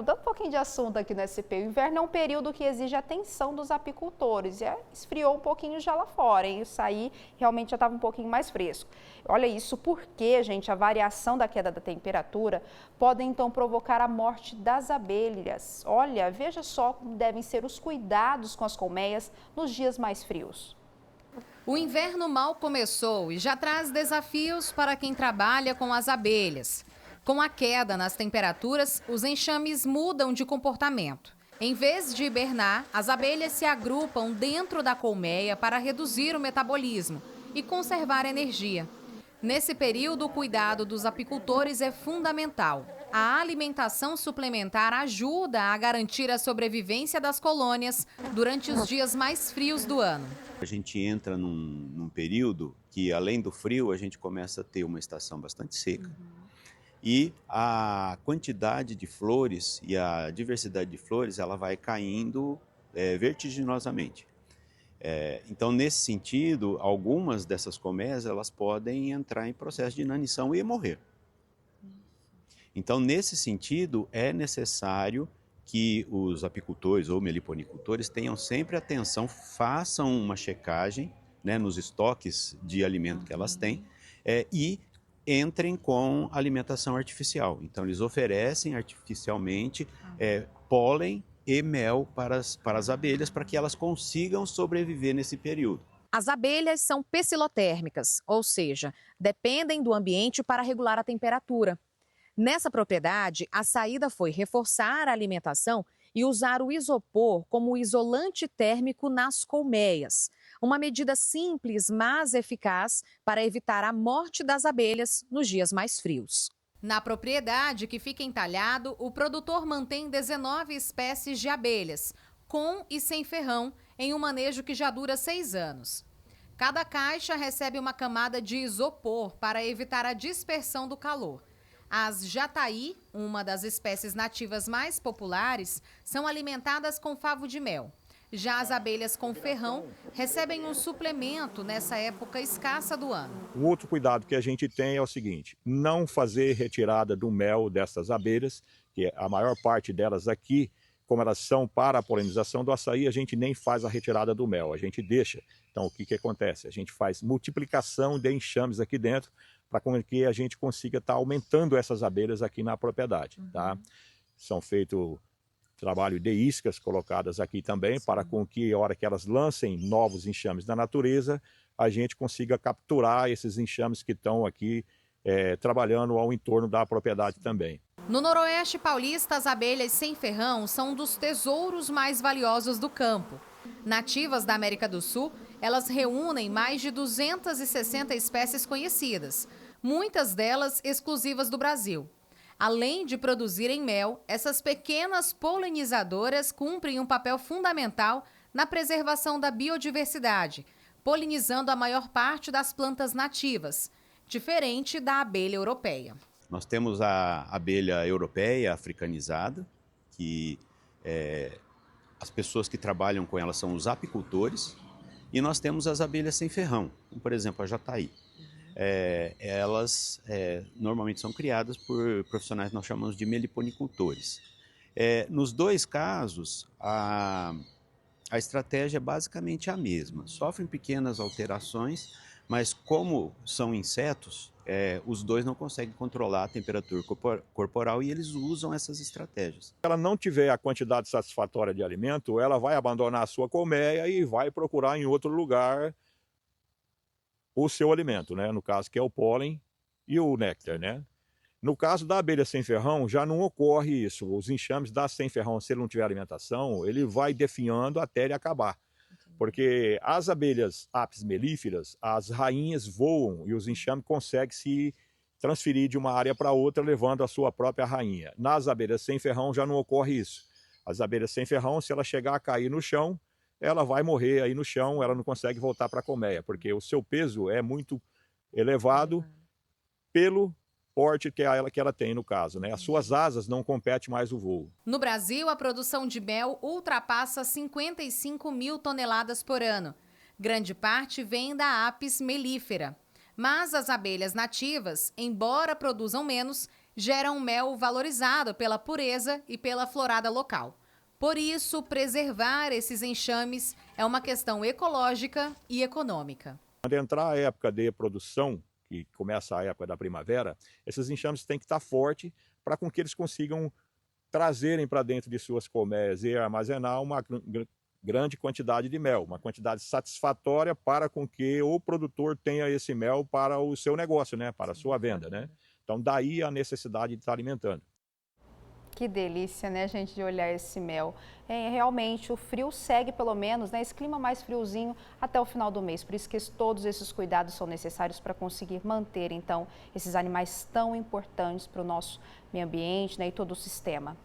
Mudando um pouquinho de assunto aqui no SP, o inverno é um período que exige atenção dos apicultores. Esfriou um pouquinho já lá fora, hein? Isso aí realmente já estava um pouquinho mais fresco. Olha isso porque, gente, a variação da queda da temperatura pode então provocar a morte das abelhas. Olha, veja só como devem ser os cuidados com as colmeias nos dias mais frios. O inverno mal começou e já traz desafios para quem trabalha com as abelhas. Com a queda nas temperaturas, os enxames mudam de comportamento. Em vez de hibernar, as abelhas se agrupam dentro da colmeia para reduzir o metabolismo e conservar energia. Nesse período, o cuidado dos apicultores é fundamental. A alimentação suplementar ajuda a garantir a sobrevivência das colônias durante os dias mais frios do ano. A gente entra num período que, além do frio, a gente começa a ter uma estação bastante seca. E a quantidade de flores e a diversidade de flores, ela vai caindo vertiginosamente. Então, nesse sentido, algumas dessas colmeias, elas podem entrar em processo de inanição e morrer. Então, nesse sentido, é necessário que os apicultores ou meliponicultores tenham sempre atenção, façam uma checagem, né, nos estoques de alimento que elas têm e entrem com alimentação artificial. Então, eles oferecem artificialmente pólen e mel para as abelhas, para que elas consigam sobreviver nesse período. As abelhas são pecilotérmicas, ou seja, dependem do ambiente para regular a temperatura. Nessa propriedade, a saída foi reforçar a alimentação e usar o isopor como isolante térmico nas colmeias. Uma medida simples, mas eficaz para evitar a morte das abelhas nos dias mais frios. Na propriedade, que fica em Talhado, o produtor mantém 19 espécies de abelhas, com e sem ferrão, em um manejo que já dura 6 anos. Cada caixa recebe uma camada de isopor para evitar a dispersão do calor. As jataí, uma das espécies nativas mais populares, são alimentadas com favo de mel. Já as abelhas com ferrão recebem um suplemento nessa época escassa do ano. Um outro cuidado que a gente tem é o seguinte: não fazer retirada do mel dessas abelhas, que a maior parte delas aqui, como elas são para a polinização do açaí, a gente nem faz a retirada do mel, a gente deixa. Então, o que acontece? A gente faz multiplicação de enxames aqui dentro, para que a gente consiga estar aumentando essas abelhas aqui na propriedade. Tá? São feitos trabalho de iscas colocadas aqui também, para com que, a hora que elas lancem novos enxames na natureza, a gente consiga capturar esses enxames que estão aqui trabalhando ao entorno da propriedade também. No Noroeste Paulista, as abelhas sem ferrão são um dos tesouros mais valiosos do campo. Nativas da América do Sul, elas reúnem mais de 260 espécies conhecidas, muitas delas exclusivas do Brasil. Além de produzirem mel, essas pequenas polinizadoras cumprem um papel fundamental na preservação da biodiversidade, polinizando a maior parte das plantas nativas, diferente da abelha europeia. Nós temos a abelha europeia africanizada, que as pessoas que trabalham com ela são os apicultores, e nós temos as abelhas sem ferrão, como por exemplo a jataí. Elas normalmente são criadas por profissionais que nós chamamos de meliponicultores. Nos dois casos, a estratégia é basicamente a mesma. Sofrem pequenas alterações, mas como são insetos, os dois não conseguem controlar a temperatura corporal e eles usam essas estratégias. Se ela não tiver a quantidade satisfatória de alimento, ela vai abandonar a sua colmeia e vai procurar em outro lugar o seu alimento, né? No caso que é o pólen e o néctar, né? No caso da abelha sem ferrão, já não ocorre isso. Os enxames da sem ferrão, se ele não tiver alimentação, ele vai definhando até ele acabar. Porque as abelhas apis melíferas, as rainhas voam e os enxames conseguem se transferir de uma área para outra, levando a sua própria rainha. Nas abelhas sem ferrão já não ocorre isso. As abelhas sem ferrão, se ela chegar a cair no chão, ela vai morrer aí no chão, ela não consegue voltar para a colmeia, porque o seu peso é muito elevado pelo porte que ela tem no caso, né? As suas asas não competem mais o voo. No Brasil, a produção de mel ultrapassa 55 mil toneladas por ano. Grande parte vem da apis mellifera. Mas as abelhas nativas, embora produzam menos, geram mel valorizado pela pureza e pela florada local. Por isso, preservar esses enxames é uma questão ecológica e econômica. Quando entrar a época de produção, que começa a época da primavera, esses enxames têm que estar fortes para com que eles consigam trazerem para dentro de suas colmeias e armazenar uma grande quantidade de mel, uma quantidade satisfatória para com que o produtor tenha esse mel para o seu negócio, né, para a sua venda, né? Então daí a necessidade de estar alimentando. Que delícia, né, gente, de olhar esse mel. Realmente, o frio segue pelo menos, né, esse clima mais friozinho até o final do mês. Por isso que todos esses cuidados são necessários para conseguir manter, então, esses animais tão importantes para o nosso meio ambiente, né, e todo o sistema.